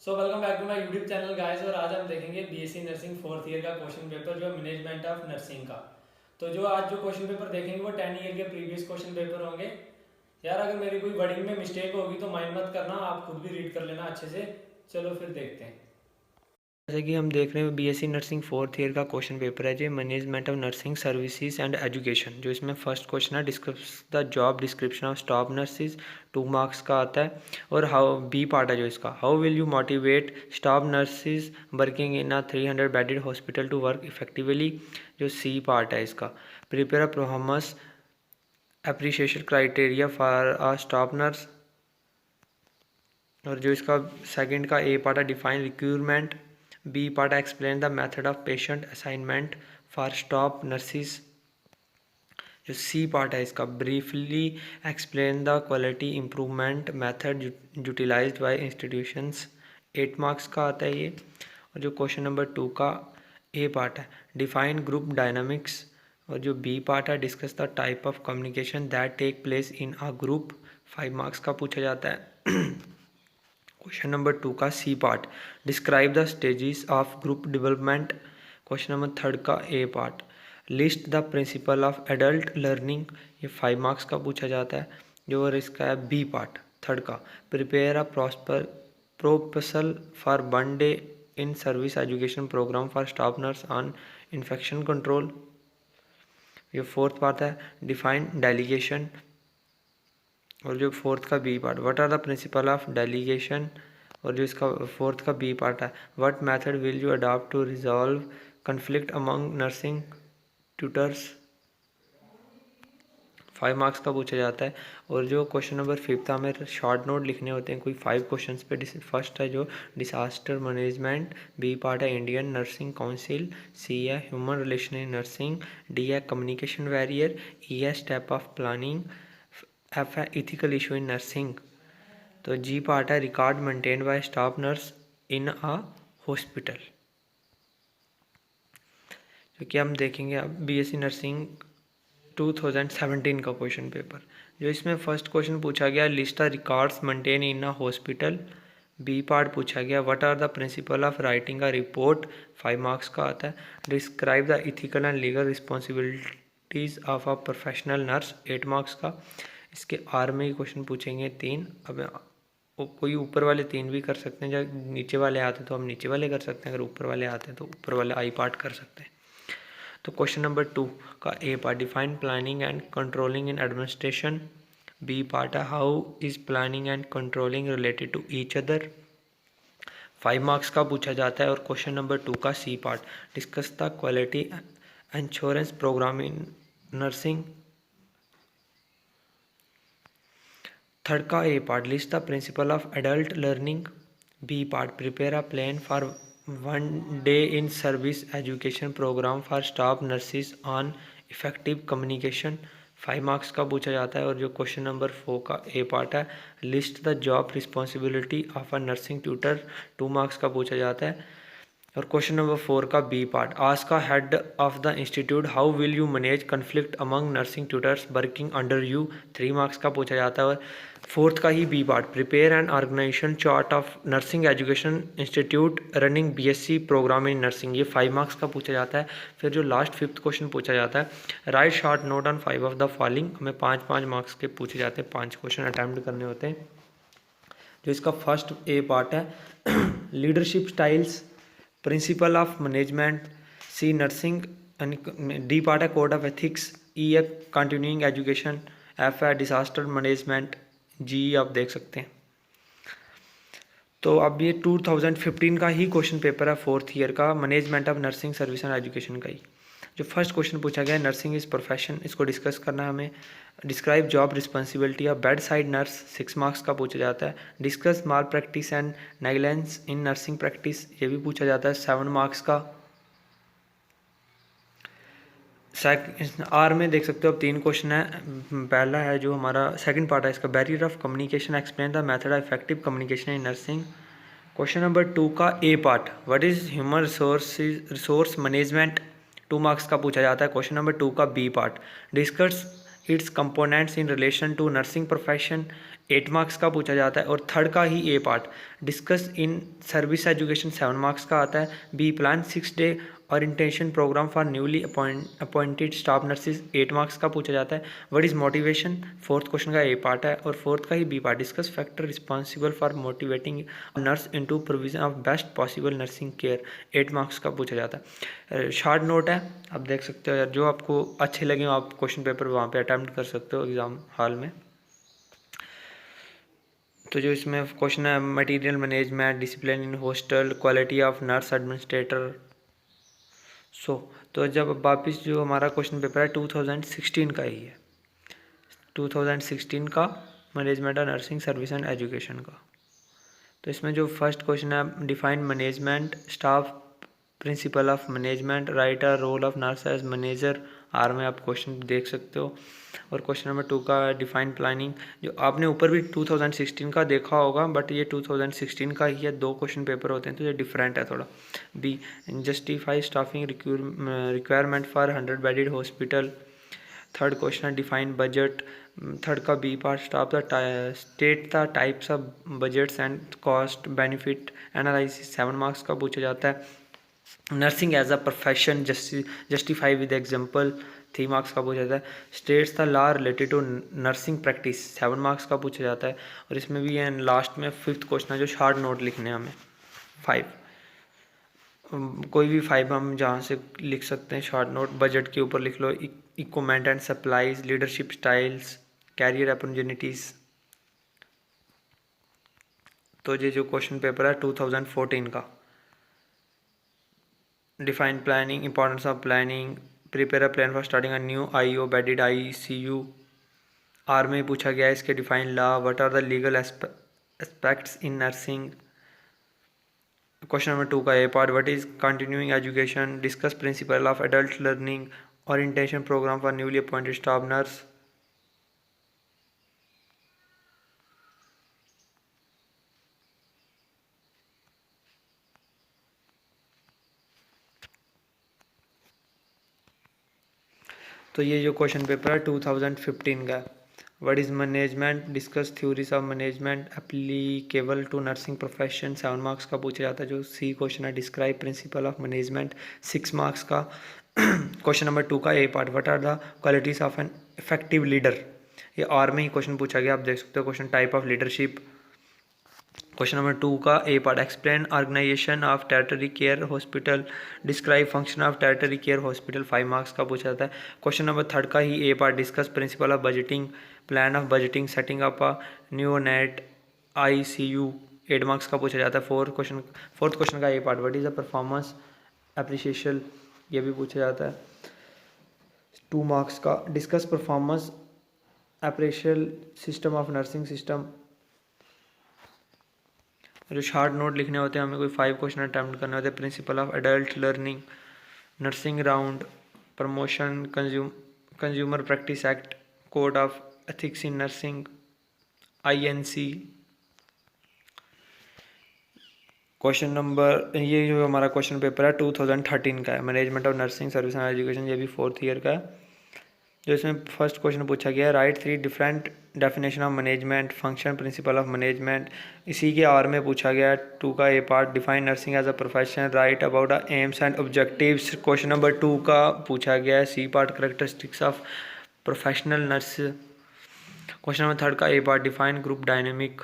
So welcome back to my YouTube channel guys. और आज हम देखेंगे बीएससी नर्सिंग फोर्थ ईयर का क्वेश्चन पेपर जो मैनेजमेंट ऑफ नर्सिंग का। तो जो आज जो क्वेश्चन पेपर देखेंगे वो 10 ईयर के प्रीवियस क्वेश्चन पेपर होंगे। यार अगर मेरी कोई वर्डिंग में मिस्टेक होगी तो माइंड मत करना, आप खुद भी रीड कर लेना अच्छे से। चलो फिर देखते हैं। जैसे कि हम देख रहे हैं बीएससी नर्सिंग फोर्थ ईयर का क्वेश्चन पेपर है जो management of nursing services and education. जो इसमें फर्स्ट क्वेश्चन है, discuss the job description of staff nurses, 2 marks का आता है। और हाउ बी पार्ट है जो इसका, how will you motivate staff nurses working in a 300 bedded hospital to work effectively. जो सी पार्ट है इसका, prepare a performance appreciation criteria for a staff nurse. और जो इसका सेकंड का ए पार्ट है, define recruitment. B part explain the method of patient assignment for staff nurses. जो C part है इसका, briefly explain the quality improvement method utilized by institutions. 8 marks का आता है ये। और जो क्वेश्चन नंबर 2 का ए पार्ट है, डिफाइन ग्रुप डायनामिक्स। और जो बी पार्ट है, discuss the type of communication that take place in a group. 5 marks का पूछा जाता है। क्वेश्चन नंबर 2 का C part, describe the stages of group development. Question number 3 का A part, list the principle of adult learning. ये 5 marks का पूछा जाता है। जो और इसका है बी पार्ट थर्ड का, prepare a proposal for 1 day in service education programme for staff nurse on infection control. ये फोर्थ पार्ट है, डिफाइन डेलीगेशन। और जो फोर्थ का B part, what are the principle of delegation. और जो इसका fourth का बी पार्ट है, what method will you adopt to resolve conflict among nursing tutors. 5 marks का पूछा जाता है। और जो क्वेश्चन नंबर 5 था, हमें शॉर्ट नोट लिखने होते हैं कोई 5 क्वेश्चंस पे। फर्स्ट है जो डिसास्टर मैनेजमेंट, बी पार्ट है इंडियन नर्सिंग काउंसिल, सी है human relation in nursing, D है कम्युनिकेशन बैरियर, ई है स्टेप ऑफ प्लानिंग, एफ है इथिकल इशू इन नर्सिंग। तो जी पार्ट है record maintain by staff nurse in a hospital. जो कि हम देखेंगे अब बीएससी नर्सिंग 2017 का क्वेश्चन पेपर। जो इसमें फर्स्ट क्वेश्चन पूछा गया, list the records maintain in a hospital. B part पूछा गया, what are the principle of writing a report. 5 marks का आता है। Describe the ethical and legal responsibilities of a professional nurse. 8 marks का। इसके are में ही क्वेश्चन पूछेंगे 3। अब कोई ऊपर वाले 3 भी कर सकते हैं, जब नीचे वाले आते हैं तो हम नीचे वाले कर सकते हैं, अगर ऊपर वाले आते हैं तो ऊपर वाले आई पार्ट कर सकते हैं। तो क्वेश्चन नंबर 2 का A part, define planning and controlling in administration. B part है, how is planning and controlling related to each other. 5 marks का पूछा जाता है। और क्वेश्चन नंबर 2 का C part, discuss the quality insurance programme in nursing. Third का A part, list the principle of adult learning. B part, prepare a plan for 1 day in service education programme for staff nurses on effective communication. 5 marks का पूछा जाता है। और जो question number 4 का A part है, list the job responsibility of a nursing tutor. 2 marks का पूछा जाता है। और क्वेश्चन नंबर 4 का बी पार्ट, आस्क का head of the institute how will you manage conflict among nursing tutors working under you. 3 marks का पूछा जाता है। और फोर्थ का ही B part, prepare an organisation chart of nursing education institute running BSc programme in nursing. ये 5 marks का पूछा जाता है। फिर जो लास्ट 5th क्वेश्चन पूछा जाता है, right short note on 5 of the following. हमें 5-5 मार्क्स के पूछे जाते हैं, 5 क्वेश्चन अटैम्प्ट करने होते हैं। जो इसका फर्स्ट ए पार्ट है, leadership styles, principle of management, C nursing, D part है कोड ऑफ एथिक्स, ई है कंटिन्यूइंग एजुकेशन, एफ है डिसास्टर मैनेजमेंट, जी आप देख सकते हैं। तो अब ये 2015 का ही क्वेश्चन पेपर है फोर्थ ईयर का, management of nursing service and education का ही। जो फर्स्ट क्वेश्चन पूछा गया है, नर्सिंग इज प्रोफेशन, इसको डिस्कस करना है हमें। Describe job responsibility of bed side nurse, 6 marks का पूछा जाता है। Discuss mall practice and negligence in nursing practice, ये भी पूछा जाता है, 7 मार्क्स का। आर में देख सकते हो अब 3 क्वेश्चन है। पहला है जो हमारा सेकंड पार्ट है इसका, barrier of communication, explain the method of effective communication in nursing. Question number 2 का A part, what is human resource management, 2 marks का पूछा जाता है। क्वेश्चन नंबर 2 का B part, discuss its components in relation to nursing profession, 8 marks का पूछा जाता है। और थर्ड का ही A part discuss in service education 7 marks का आता है। B plan 6 day orientation programme for newly appointed staff nurses 8 marks का पूछा जाता है। What is motivation, fourth question का ए पार्ट है। और फोर्थ का ही B part discuss factor responsible for motivating nurse into provision of best possible nursing care 8 marks का पूछा जाता है। शॉर्ट नोट है, आप देख सकते हो यार, जो आपको अच्छे लगे आप क्वेश्चन पेपर वहाँ पे अटैम्प्ट कर सकते हो एग्ज़ाम हॉल में। तो जो इसमें क्वेश्चन है material management, discipline in hostel, quality of nurse administrator. तो जब वापिस जो हमारा क्वेश्चन पेपर है 2016 का ही है, 2016 का management of nursing service and education का। तो इसमें जो फर्स्ट क्वेश्चन है define management staff principle of management, write a role of nurse as manager, आर में आप क्वेश्चन देख सकते हो। और क्वेश्चन नंबर 2 का डिफाइन प्लानिंग, जो आपने ऊपर भी 2016 का देखा होगा बट ये 2016 का ही है, 2 क्वेश्चन पेपर होते हैं तो ये डिफरेंट है थोड़ा। B justify staffing requirement for 100 bedded hospital. Third question है डिफाइन बजट, थर्ड का B part state the types of budgets and cost benefit analysis 7 marks का पूछा जाता है। Nursing as a profession justify with example 3 marks का पूछा जाता है। States the law related to nursing practice 7 marks का पूछा जाता है। और इसमें भी है लास्ट में 5th क्वेश्चन है जो शॉर्ट नोट लिखने हैं हमें 5, कोई भी 5 हम जहाँ से लिख सकते हैं शॉर्ट नोट। बजट के ऊपर लिख लो, equipment and supplies, leadership styles, career opportunities. तो ये जो क्वेश्चन पेपर है 2014 का, define planning, importance of planning, prepare a plan for starting a new IO bedded ICU, आर में पूछा गया है इसके define law, what are the legal aspects in nursing. Question number 2 का A part what is continuing education, discuss principle of adult learning, orientation programme for newly appointed staff nurse. तो ये जो क्वेश्चन पेपर है 2015 का, what is management, discuss theories of management applicable to nursing profession 7 marks का पूछा जाता है। जो सी क्वेश्चन है describe principle of management 6 marks का। क्वेश्चन नंबर 2 का A part what are the qualities of an effective leader, ये आर में ही क्वेश्चन पूछा गया, आप देख सकते हो question type of leadership. Question number 2 का A part explain organisation of territory care hospital, describe function of territory care hospital 5 marks का पूछा जाता है। क्वेश्चन नंबर 3 का ही A part discuss principle of budgeting, plan of budgeting, setting up a neonate ICU 8 marks का पूछा जाता है। फोर्थ क्वेश्चन का A part what is the performance appreciation, ये भी पूछा जाता है 2 मार्क्स का। Discuss performance appreciation system of nursing system. जो शॉर्ट नोट लिखने होते हैं हमें कोई 5 क्वेश्चन अटैम्प्ट करने होते हैं, principal of adult learning, nursing round, promotion, consumer practice act, code of ethics in nursing, INC. Question number, ये जो हमारा क्वेश्चन पेपर है 2013 का है, management of nursing service and education, ये भी 4th ईयर का है। जो इसमें फर्स्ट क्वेश्चन पूछा गया है write 3 different definition of management, function, principle of management. इसी के आर में पूछा गया है 2 का A part define nursing as a profession, write about the aims and objectives. Question number 2 का पूछा गया है C part characteristics of professional nurse. Question number 3 का A part define group dynamic.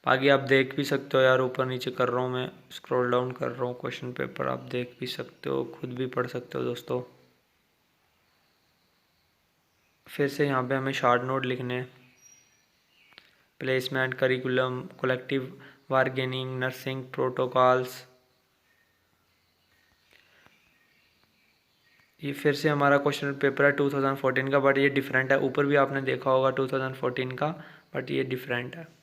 आगे आप देख भी सकते हो यार, ऊपर नीचे कर रहा हूँ मैं, स्क्रॉल डाउन कर रहा हूँ क्वेश्चन पेपर, आप देख भी सकते हो, खुद भी पढ़ सकते हो दोस्तों। फिर से यहाँ पे हमें शॉर्ट नोट लिखने हैं, placement, curriculum, collective bargaining, nursing protocols. ये फिर से हमारा क्वेश्चन पेपर है 2014 का बट ये डिफरेंट है, ऊपर भी आपने देखा होगा 2014 का बट ये डिफरेंट है।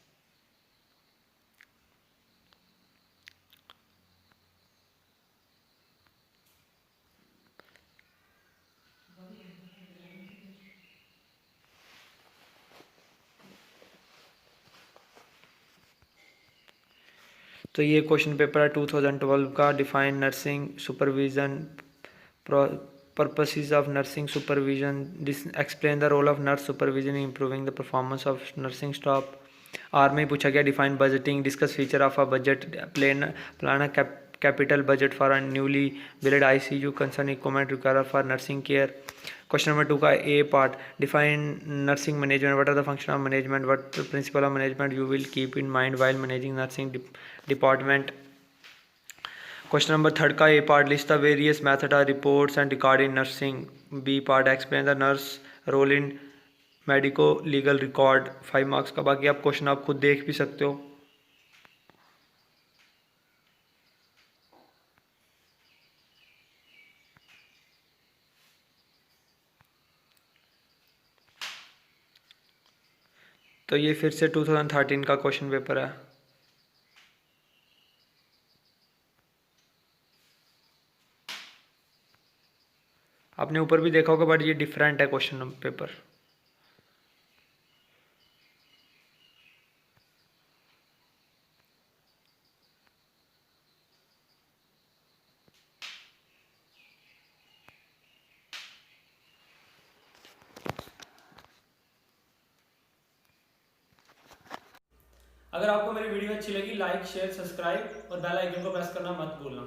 तो ये क्वेश्चन पेपर है 2012 का, define nursing supervision purposes of nursing supervision. This explain the role of nurse supervision in improving the performance of nursing staff. आर में पूछा गया define budgeting, discuss feature of a budget, plan capital budget for a newly built ICU, concern equipment required for nursing care. Question number 2 का A part, define nursing management. What are the function of management? What principle of management you will keep in mind while managing nursing department? Question number 3 का A part, list the various method or reports and record in nursing. B part, explain the nurse role in medico legal record. 5 marks का. बाकी आप question आप खुद देख भी सकते हो. तो ये फिर से 2013 का क्वेश्चन पेपर है. आपने ऊपर भी देखा होगा बट ये डिफरेंट है क्वेश्चन पेपर. अगर आपको मेरी वीडियो अच्छी लगी, लाइक शेयर सब्सक्राइब और बेल आइकन को प्रेस करना मत भूलना.